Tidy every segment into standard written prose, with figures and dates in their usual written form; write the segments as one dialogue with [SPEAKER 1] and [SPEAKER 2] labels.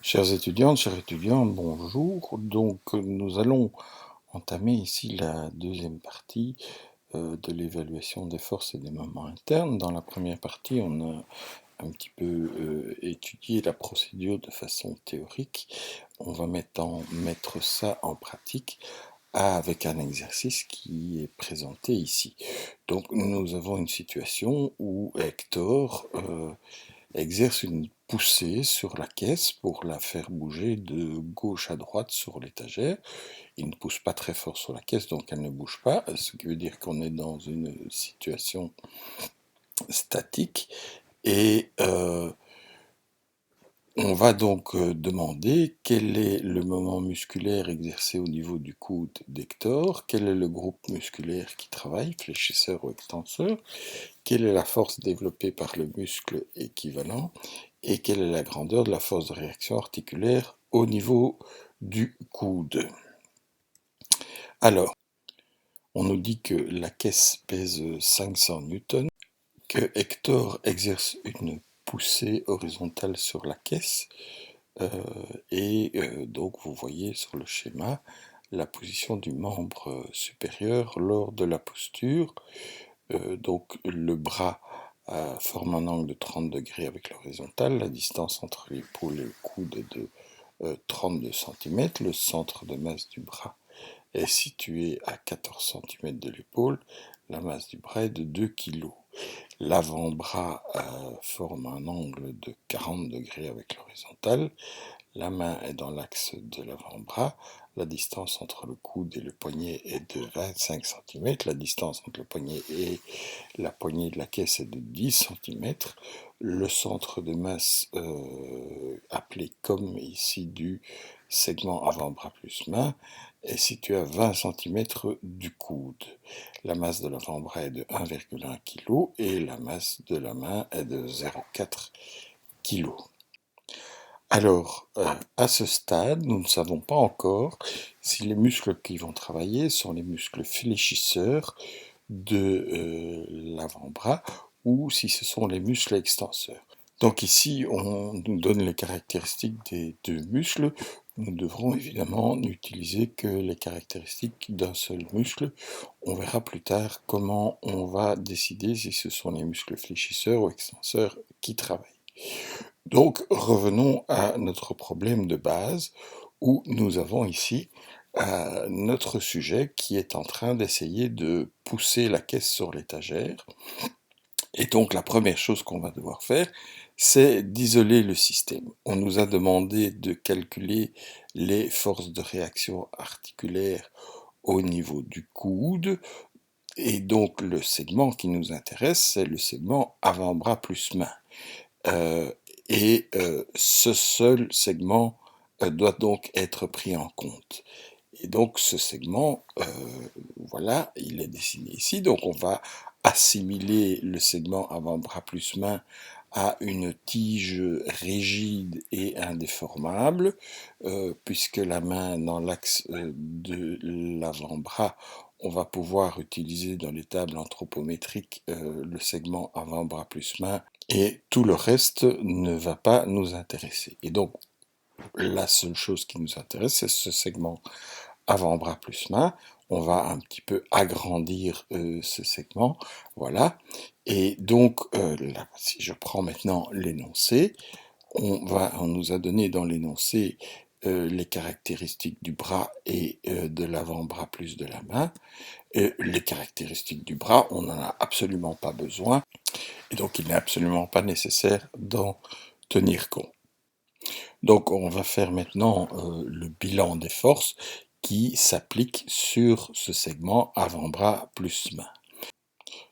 [SPEAKER 1] Chers étudiantes, chers étudiants, bonjour. Donc, nous allons entamer ici la deuxième partie de l'évaluation des forces et des moments internes. Dans la première partie, on a un petit peu étudié la procédure de façon théorique. On va mettre ça en pratique avec un exercice qui est présenté ici. Donc, nous avons une situation où Hector exerce une poussée sur la caisse pour la faire bouger de gauche à droite sur l'étagère. Il ne pousse pas très fort sur la caisse, donc elle ne bouge pas, ce qui veut dire qu'on est dans une situation statique. Et on va donc demander quel est le moment musculaire exercé au niveau du coude d'Hector, quel est le groupe musculaire qui travaille, fléchisseur ou extenseur, quelle est la force développée par le muscle équivalent et quelle est la grandeur de la force de réaction articulaire au niveau du coude. Alors, on nous dit que la caisse pèse 500 newtons, que Hector exerce une poussée horizontale sur la caisse, donc vous voyez sur le schéma la position du membre supérieur lors de la posture. Donc le bras forme un angle de 30 degrés avec l'horizontale, la distance entre l'épaule et le coude est de 32 cm, le centre de masse du bras est situé à 14 cm de l'épaule, la masse du bras est de 2 kg. L'avant-bras forme un angle de 40 degrés avec l'horizontale, la main est dans l'axe de l'avant-bras, la distance entre le coude et le poignet est de 25 cm, la distance entre le poignet et la poignée de la caisse est de 10 cm, le centre de masse appelé comme ici du segment avant-bras plus main est situé à 20 cm du coude. La masse de l'avant-bras est de 1,1 kg et la masse de la main est de 0,4 kg. Alors, à ce stade, nous ne savons pas encore si les muscles qui vont travailler sont les muscles fléchisseurs de l'avant-bras ou si ce sont les muscles extenseurs. Donc ici, on nous donne les caractéristiques des deux muscles. Nous devrons évidemment n'utiliser que les caractéristiques d'un seul muscle. On verra plus tard comment on va décider si ce sont les muscles fléchisseurs ou extenseurs qui travaillent. Donc revenons à notre problème de base où nous avons ici notre sujet qui est en train d'essayer de pousser la caisse sur l'étagère. Et donc la première chose qu'on va devoir faire, c'est d'isoler le système. On nous a demandé de calculer les forces de réaction articulaire au niveau du coude. Et donc le segment qui nous intéresse, c'est le segment avant-bras plus main. Ce seul segment doit donc être pris en compte. Et donc ce segment, voilà, il est dessiné ici. Donc on va assimiler le segment avant-bras plus main à une tige rigide et indéformable, puisque la main dans l'axe de l'avant-bras, on va pouvoir utiliser dans les tables anthropométriques le segment avant-bras plus main et tout le reste ne va pas nous intéresser. Et donc la seule chose qui nous intéresse, c'est ce segment avant-bras plus main. On va un petit peu agrandir ce segment, voilà. Et donc, là, si je prends maintenant l'énoncé, on nous a donné dans l'énoncé les caractéristiques du bras et de l'avant-bras plus de la main. Les caractéristiques du bras, on n'en a absolument pas besoin, et donc il n'est absolument pas nécessaire d'en tenir compte. Donc on va faire maintenant le bilan des forces qui s'appliquent sur ce segment avant-bras plus main.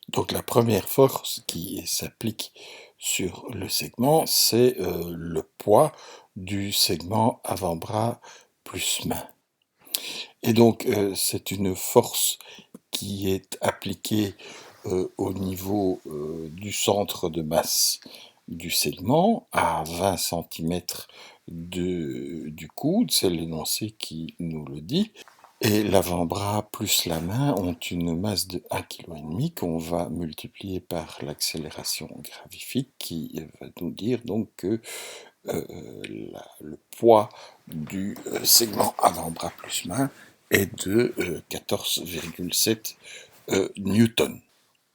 [SPEAKER 1] Donc la première force qui s'applique sur le segment, c'est le poids du segment avant-bras plus main. Et donc c'est une force qui est appliquée au niveau du centre de masse du segment à 20 cm du coude, c'est l'énoncé qui nous le dit. Et l'avant-bras plus la main ont une masse de 1,5 kg qu'on va multiplier par l'accélération gravifique qui va nous dire donc que le poids du segment avant-bras plus main est de 14,7 newtons.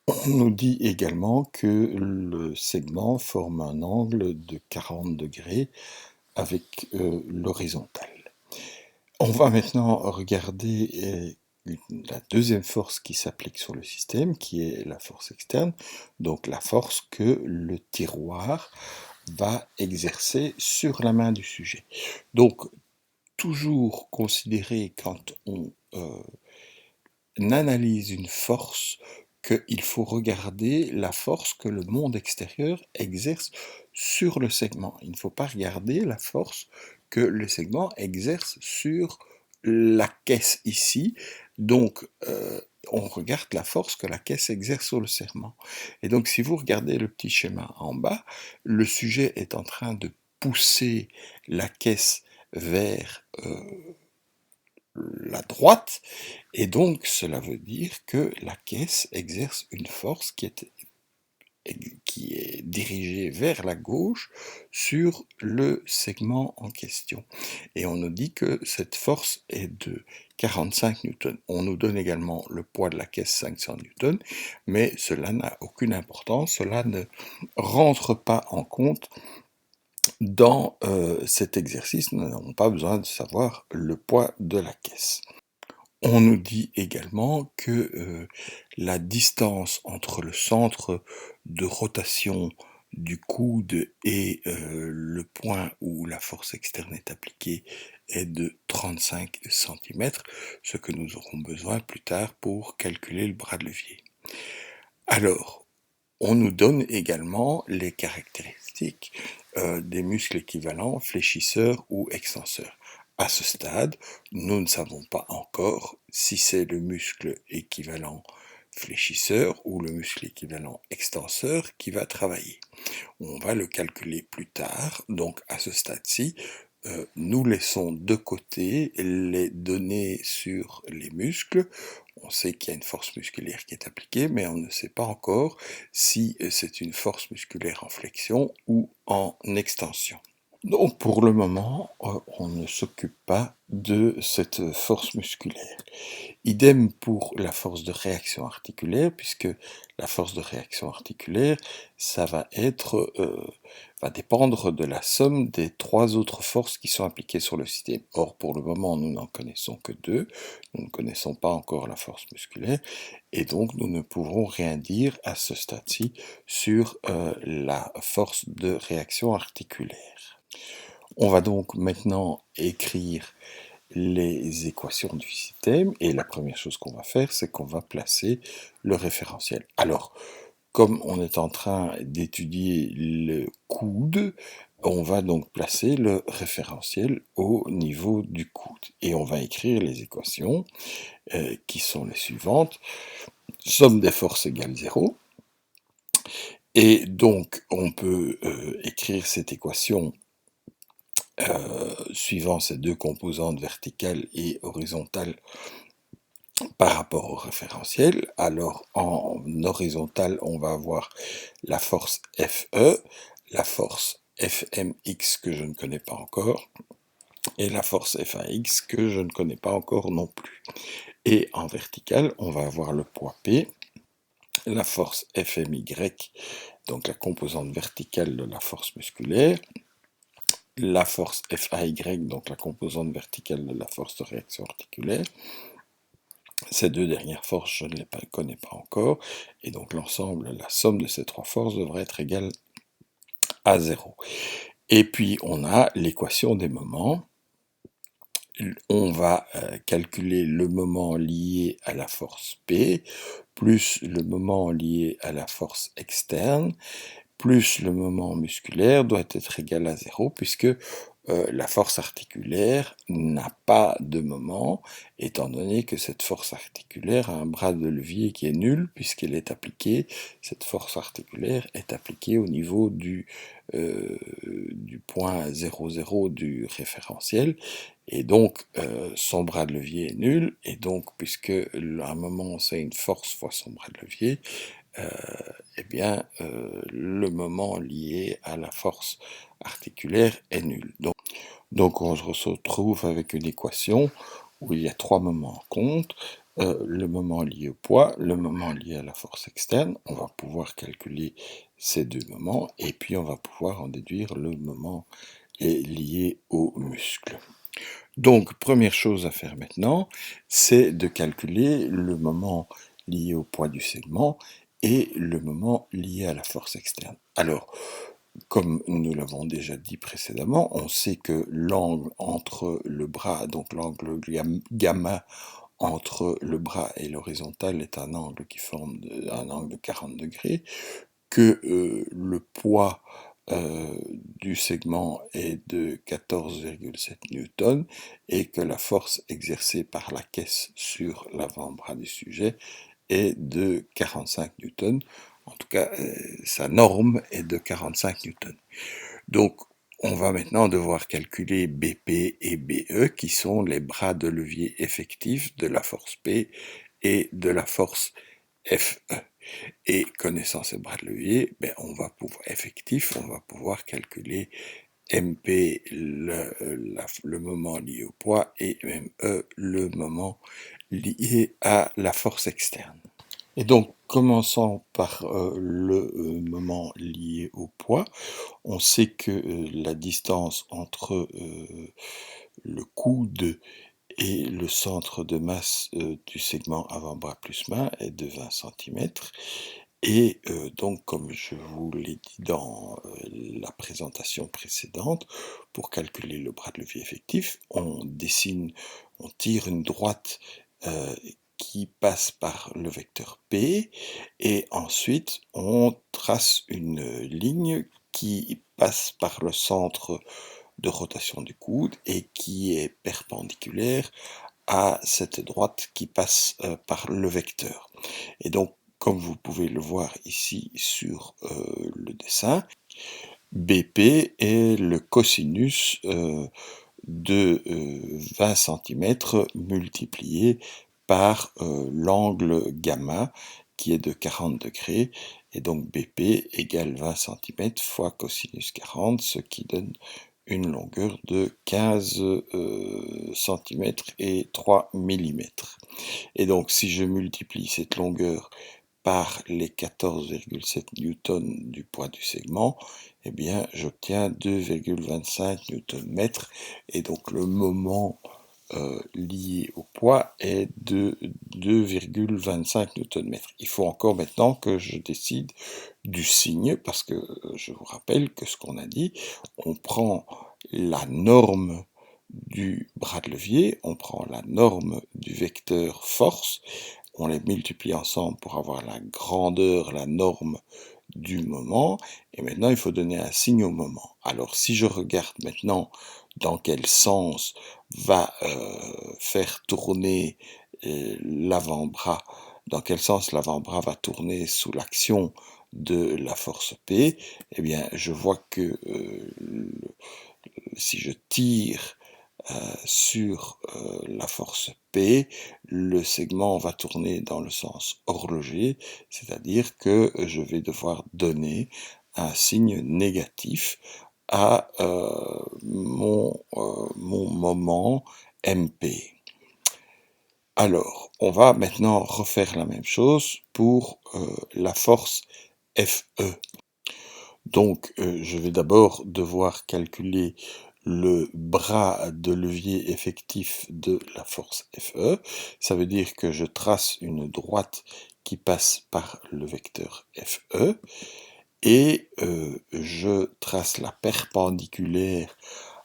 [SPEAKER 1] On nous dit également que le segment forme un angle de 40 degrés avec l'horizontale. On va maintenant regarder la deuxième force qui s'applique sur le système, qui est la force externe, donc la force que le tiroir va exercer sur la main du sujet. Donc, toujours considérer quand on analyse une force qu'il faut regarder la force que le monde extérieur exerce sur le segment. Il ne faut pas regarder la force que le segment exerce sur la caisse ici. Donc, on regarde la force que la caisse exerce sur le segment. Et donc, si vous regardez le petit schéma en bas, le sujet est en train de pousser la caisse vers la droite, et donc cela veut dire que la caisse exerce une force qui est dirigée vers la gauche sur le segment en question. Et on nous dit que cette force est de 45 newtons. On nous donne également le poids de la caisse 500 newtons, mais cela n'a aucune importance, cela ne rentre pas en compte dans cet exercice. Nous n'avons pas besoin de savoir le poids de la caisse. On nous dit également que la distance entre le centre de rotation du coude et le point où la force externe est appliquée est de 35 cm, ce que nous aurons besoin plus tard pour calculer le bras de levier. Alors, on nous donne également les caractéristiques des muscles équivalents, fléchisseurs ou extenseurs. À ce stade, nous ne savons pas encore si c'est le muscle équivalent fléchisseur ou le muscle équivalent extenseur qui va travailler. On va le calculer plus tard, donc à ce stade-ci, nous laissons de côté les données sur les muscles. On sait qu'il y a une force musculaire qui est appliquée, mais on ne sait pas encore si c'est une force musculaire en flexion ou en extension. Donc pour le moment, on ne s'occupe pas de cette force musculaire. Idem pour la force de réaction articulaire, puisque la force de réaction articulaire, ça va dépendre de la somme des trois autres forces qui sont appliquées sur le système. Or, pour le moment, nous n'en connaissons que deux. Nous ne connaissons pas encore la force musculaire, et donc nous ne pourrons rien dire à ce stade-ci sur la force de réaction articulaire. On va donc maintenant écrire les équations du système, et la première chose qu'on va faire, c'est qu'on va placer le référentiel. Alors, comme on est en train d'étudier le coude, on va donc placer le référentiel au niveau du coude, et on va écrire les équations qui sont les suivantes. Somme des forces égale 0, et donc on peut écrire cette équation suivant ces deux composantes verticales et horizontales par rapport au référentiel. Alors en horizontal, on va avoir la force FE, la force FMX que je ne connais pas encore, et la force FAX que je ne connais pas encore non plus. Et en vertical, on va avoir le poids P, la force FMY, donc la composante verticale de la force musculaire, la force FAY, donc la composante verticale de la force de réaction articulaire. Ces deux dernières forces, je ne les connais pas encore, et donc l'ensemble, la somme de ces trois forces devrait être égale à 0. Et puis on a l'équation des moments. On va calculer le moment lié à la force P, plus le moment lié à la force externe, plus le moment musculaire doit être égal à 0, puisque la force articulaire n'a pas de moment, étant donné que cette force articulaire a un bras de levier qui est nul, puisqu'elle est appliquée, cette force articulaire est appliquée au niveau du point 0,0 du référentiel, et donc son bras de levier est nul, et donc puisque à un moment c'est une force fois son bras de levier, eh bien, le moment lié à la force articulaire est nul. Donc on se retrouve avec une équation où il y a trois moments en compte, le moment lié au poids, le moment lié à la force externe, on va pouvoir calculer ces deux moments, et puis on va pouvoir en déduire le moment lié au muscle. Donc, première chose à faire maintenant, c'est de calculer le moment lié au poids du segment et le moment lié à la force externe. Alors, comme nous l'avons déjà dit précédemment, on sait que l'angle entre le bras, donc l'angle gamma entre le bras et l'horizontale est un angle qui forme un angle de 40 degrés, que le poids du segment est de 14,7 newtons et que la force exercée par la caisse sur l'avant-bras du sujet est de 45 newtons. En tout cas, sa norme est de 45 newtons. Donc, on va maintenant devoir calculer BP et BE, qui sont les bras de levier effectifs de la force P et de la force FE. Et connaissant ces bras de levier, on va pouvoir calculer MP, le moment lié au poids, et ME, le moment lié à la force externe. Et donc, commençons par le moment lié au poids. On sait que la distance entre le coude et le centre de masse du segment avant-bras plus main est de 20 cm. Et donc, comme je vous l'ai dit dans la présentation précédente, pour calculer le bras de levier effectif, on tire une droite qui passe par le vecteur P, et ensuite on trace une ligne qui passe par le centre de rotation du coude et qui est perpendiculaire à cette droite qui passe par le vecteur. Et donc, comme vous pouvez le voir ici sur le dessin, BP est le cosinus de 20 cm multiplié par l'angle gamma qui est de 40 degrés, et donc BP égale 20 cm fois cosinus 40, ce qui donne une longueur de 15 cm et 3 mm. Et donc si je multiplie cette longueur par les 14,7 newtons du poids du segment, eh bien j'obtiens 2,25 Nm, et donc le moment lié au poids est de 2,25 Nm. Il faut encore maintenant que je décide du signe, parce que je vous rappelle que ce qu'on a dit, on prend la norme du bras de levier, on prend la norme du vecteur force, on les multiplie ensemble pour avoir la grandeur, la norme du moment, et maintenant il faut donner un signe au moment. Alors si je regarde maintenant dans quel sens va faire tourner l'avant-bras, dans quel sens l'avant-bras va tourner sous l'action de la force P, eh bien je vois que si je tire sur la force P, le segment va tourner dans le sens horloger, c'est-à-dire que je vais devoir donner un signe négatif à mon moment MP. Alors, on va maintenant refaire la même chose pour la force FE. Donc, je vais d'abord devoir calculer le bras de levier effectif de la force FE. Ça veut dire que je trace une droite qui passe par le vecteur FE, et je trace la perpendiculaire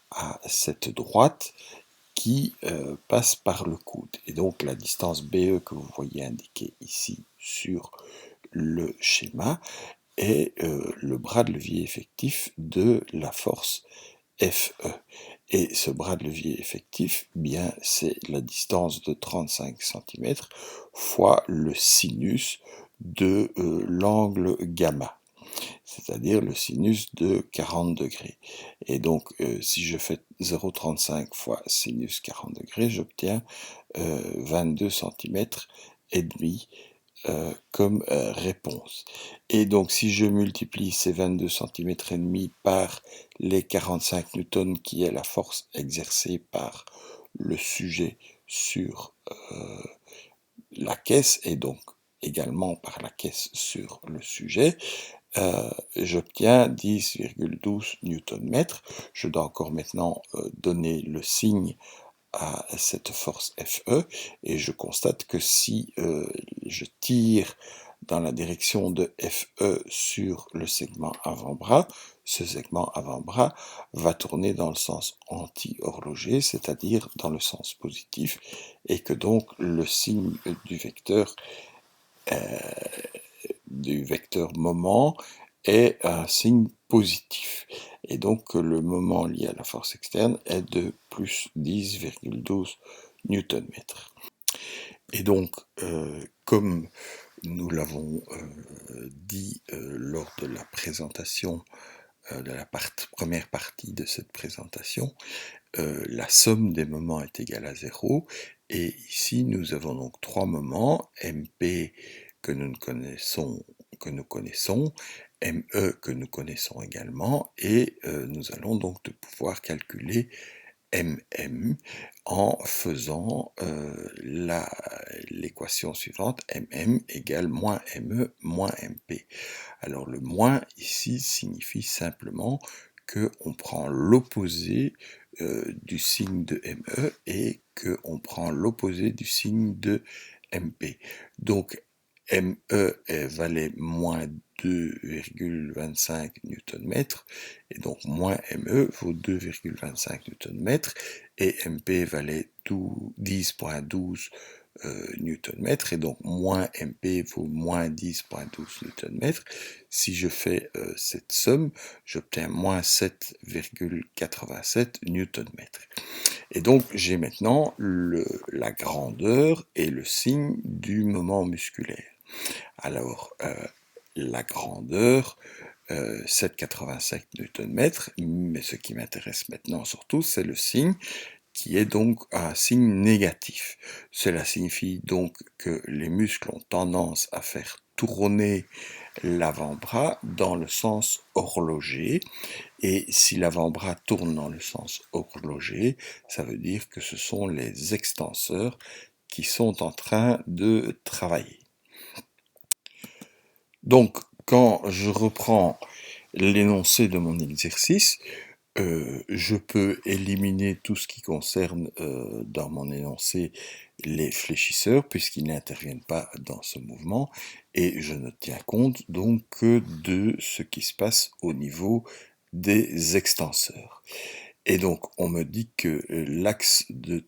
[SPEAKER 1] à cette droite qui passe par le coude. Et donc la distance BE que vous voyez indiquée ici sur le schéma est le bras de levier effectif de la force FE. Et ce bras de levier effectif, bien, c'est la distance de 35 cm fois le sinus de l'angle gamma, c'est-à-dire le sinus de 40 degrés. Et donc, si je fais 0,35 fois sinus 40 degrés, j'obtiens 22 cm et demi comme réponse. Et donc si je multiplie ces 22 cm et demi par les 45 newtons qui est la force exercée par le sujet sur la caisse et donc également par la caisse sur le sujet, j'obtiens 10,12 Nm. Je dois encore maintenant donner le signe à cette force Fe et je constate que si je tire dans la direction de Fe sur le segment avant-bras, ce segment avant-bras va tourner dans le sens anti-horloger, c'est-à-dire dans le sens positif, et que donc le signe du vecteur moment est un signe positif. Et donc le moment lié à la force externe est de plus 10,12 Nm. Et donc, comme nous l'avons dit lors de la présentation, de la première partie de cette présentation, la somme des moments est égale à 0. Et ici, nous avons donc trois moments, MP que nous connaissons, ME que nous connaissons également, et nous allons donc pouvoir calculer MM en faisant l'équation suivante, MM égale moins ME moins MP. Alors le moins ici signifie simplement qu'on prend l'opposé du signe de ME et qu'on prend l'opposé du signe de MP. Donc ME valait moins 2,25 Nm et donc moins ME vaut 2,25 Nm et MP valait 10,12 Nm et donc moins MP vaut moins 10,12 Nm. Si je fais cette somme, j'obtiens moins 7,87 Nm. Et donc j'ai maintenant la grandeur et le signe du moment musculaire. Alors la grandeur, 7,87 Nm, mais ce qui m'intéresse maintenant surtout, c'est le signe qui est donc un signe négatif. Cela signifie donc que les muscles ont tendance à faire tourner l'avant-bras dans le sens horloger, et si l'avant-bras tourne dans le sens horloger, ça veut dire que ce sont les extenseurs qui sont en train de travailler. Donc, quand je reprends l'énoncé de mon exercice, je peux éliminer tout ce qui concerne dans mon énoncé les fléchisseurs puisqu'ils n'interviennent pas dans ce mouvement et je ne tiens compte donc que de ce qui se passe au niveau des extenseurs. Et donc on me dit que l'axe de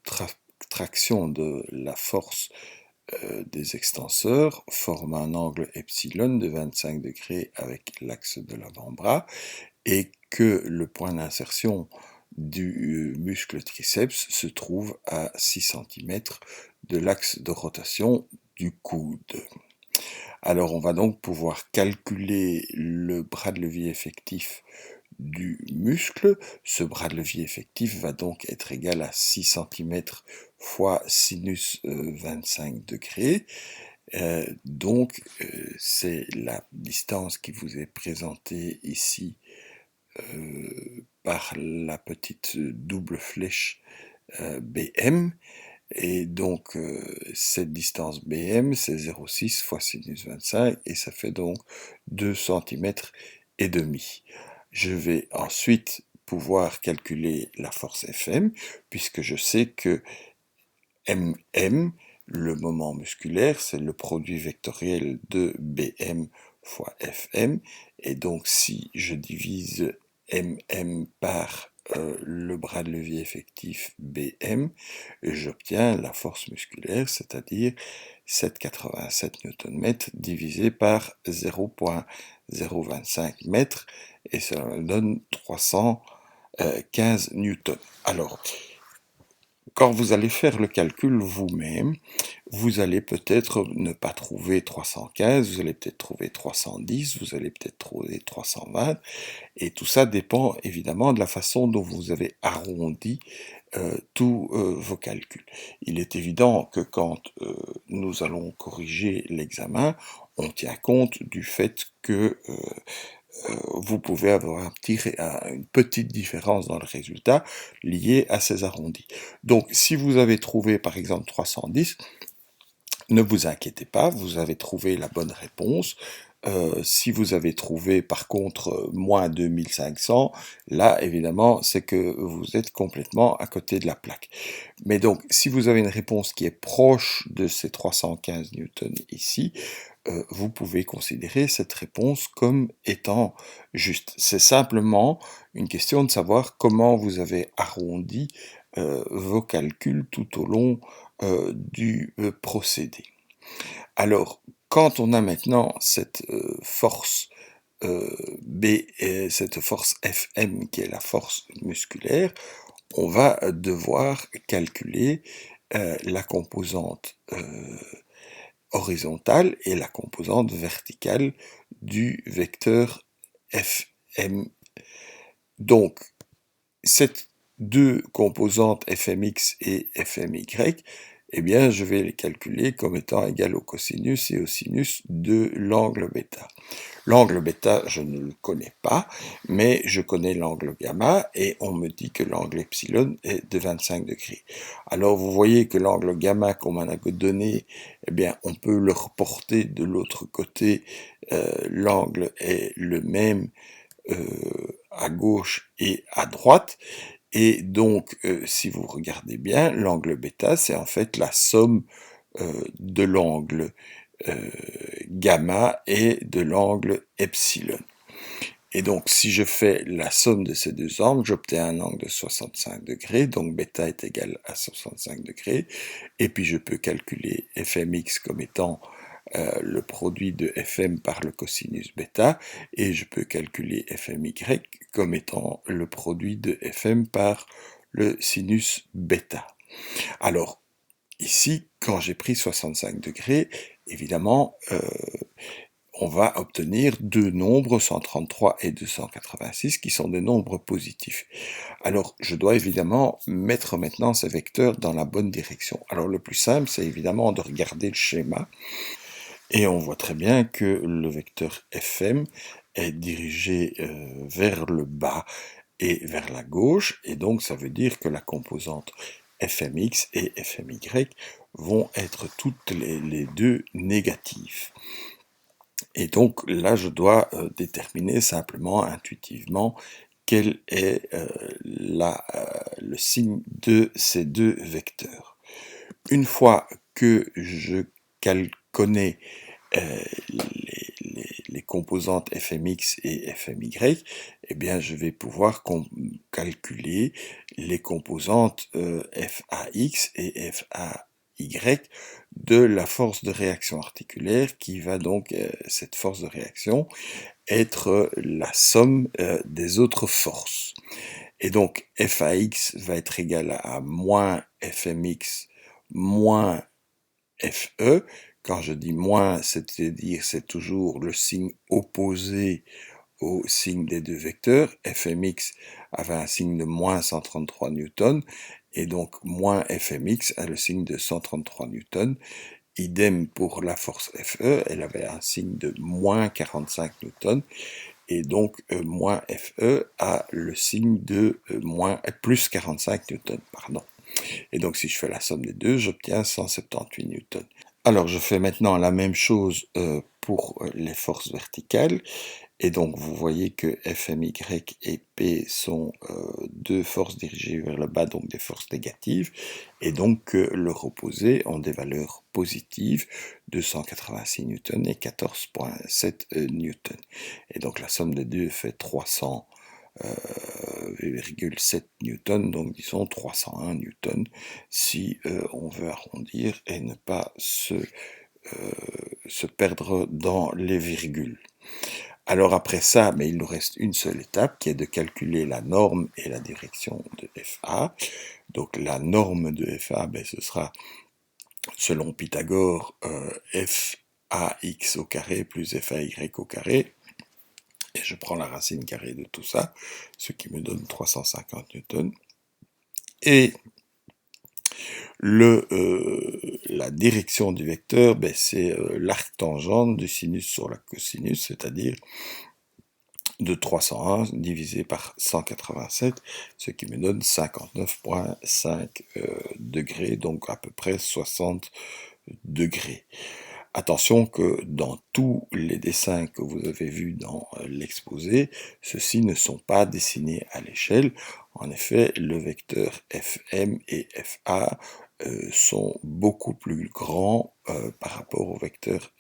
[SPEAKER 1] traction de la force des extenseurs forme un angle epsilon de 25 degrés avec l'axe de l'avant-bras et que le point d'insertion du muscle triceps se trouve à 6 cm de l'axe de rotation du coude. Alors on va donc pouvoir calculer le bras de levier effectif du muscle. Ce bras de levier effectif va donc être égal à 6 cm fois sinus 25 degrés. Donc c'est la distance qui vous est présentée ici par la petite double flèche BM. Et donc cette distance BM c'est 0,6 fois sinus 25 et ça fait donc 2 cm et demi. Je vais ensuite pouvoir calculer la force Fm puisque je sais que MM, le moment musculaire, c'est le produit vectoriel de BM fois Fm, et donc si je divise MM par le bras de levier effectif BM, j'obtiens la force musculaire, c'est-à-dire 7,87 Nm divisé par 0,025 m, et ça me donne 315 newtons. Alors, quand vous allez faire le calcul vous-même, vous allez peut-être ne pas trouver 315, vous allez peut-être trouver 310, vous allez peut-être trouver 320, et tout ça dépend évidemment de la façon dont vous avez arrondi tous vos calculs. Il est évident que quand nous allons corriger l'examen, on tient compte du fait que vous pouvez avoir une petite différence dans le résultat liée à ces arrondis. Donc, si vous avez trouvé par exemple 310, ne vous inquiétez pas, vous avez trouvé la bonne réponse. Si vous avez trouvé par contre moins 2500, là évidemment c'est que vous êtes complètement à côté de la plaque. Mais donc si vous avez une réponse qui est proche de ces 315 newtons ici, vous pouvez considérer cette réponse comme étant juste. C'est simplement une question de savoir comment vous avez arrondi vos calculs tout au long du procédé. Alors, quand on a maintenant cette force B, cette force Fm qui est la force musculaire, on va devoir calculer la composante horizontale et la composante verticale du vecteur Fm. Donc, ces deux composantes Fmx et Fmy, eh bien, je vais les calculer comme étant égales au cosinus et au sinus de l'angle bêta. L'angle bêta, je ne le connais pas, mais je connais l'angle gamma, et on me dit que l'angle epsilon est de 25 degrés. Alors, vous voyez que l'angle gamma qu'on m'en a donné, eh bien, on peut le reporter de l'autre côté. L'angle est le même à gauche et à droite. Et donc, si vous regardez bien, l'angle bêta, c'est en fait la somme de l'angle gamma et de l'angle epsilon. Et donc, si je fais la somme de ces deux angles, j'obtiens un angle de 65 degrés, donc bêta est égal à 65 degrés, et puis je peux calculer Fmx comme étant le produit de Fm par le cosinus bêta, et je peux calculer Fmy comme étant le produit de Fm par le sinus bêta. Alors, ici, quand j'ai pris 65 degrés, évidemment, on va obtenir deux nombres, 133 et 286, qui sont des nombres positifs. Alors, je dois évidemment mettre maintenant ces vecteurs dans la bonne direction. Alors, le plus simple, c'est évidemment de regarder le schéma. Et on voit très bien que le vecteur Fm est dirigé vers le bas et vers la gauche, et donc ça veut dire que la composante Fmx et Fmy vont être toutes les deux négatives. Et donc là, je dois déterminer simplement, intuitivement, quel est le signe de ces deux vecteurs. Une fois que je connais les composantes Fmx et Fmy, eh bien, je vais pouvoir calculer les composantes Fax et Fay de la force de réaction articulaire, qui va donc, cette force de réaction, être la somme des autres forces. Et donc, Fax va être égal à moins Fmx moins Fe. Quand je dis moins, c'est-à-dire c'est toujours le signe opposé au signe des deux vecteurs. Fmx avait un signe de moins 133 newtons, et donc moins Fmx a le signe de 133 newtons. Idem pour la force Fe, elle avait un signe de moins 45 newtons, et donc moins Fe a le signe de plus 45 newtons, pardon. Et donc si je fais la somme des deux, j'obtiens 178 newtons. Alors je fais maintenant la même chose pour les forces verticales, et donc vous voyez que Fmy et P sont deux forces dirigées vers le bas, donc des forces négatives, et donc que leur opposé ont des valeurs positives, 286 newtons et 14,7 newtons. Et donc la somme des deux fait 300,7 newtons, donc disons 301 newtons, si on veut arrondir et ne pas se perdre dans les virgules. Alors après ça, mais il nous reste une seule étape, qui est de calculer la norme et la direction de Fa. Donc la norme de FA, ben, ce sera, selon Pythagore, FAX au carré plus FAY au carré. Et je prends la racine carrée de tout ça, ce qui me donne 350 newtons. Et la direction du vecteur, ben, c'est l'arc tangente du sinus sur la cosinus, c'est-à-dire de 301 divisé par 187, ce qui me donne 59,5 degrés, donc à peu près 60 degrés. Attention que dans tous les dessins que vous avez vus dans l'exposé, ceux-ci ne sont pas dessinés à l'échelle. En effet, le vecteur Fm et Fa sont beaucoup plus grands par rapport au vecteur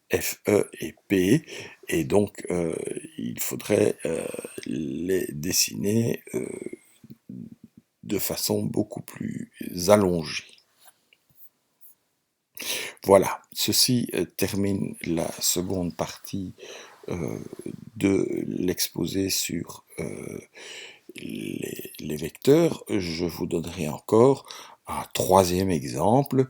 [SPEAKER 1] Fe et P, et donc il faudrait les dessiner de façon beaucoup plus allongée. Voilà, ceci termine la seconde partie de l'exposé sur les vecteurs. Je vous donnerai encore un troisième exemple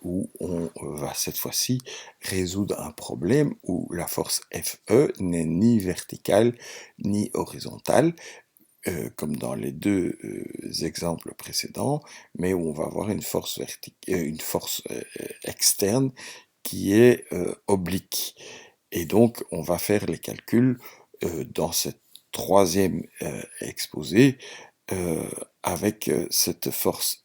[SPEAKER 1] où on va cette fois-ci résoudre un problème où la force Fe n'est ni verticale ni horizontale, comme dans les deux exemples précédents, mais où on va avoir une force, externe qui est oblique. Et donc, on va faire les calculs dans cette troisième exposé avec cette force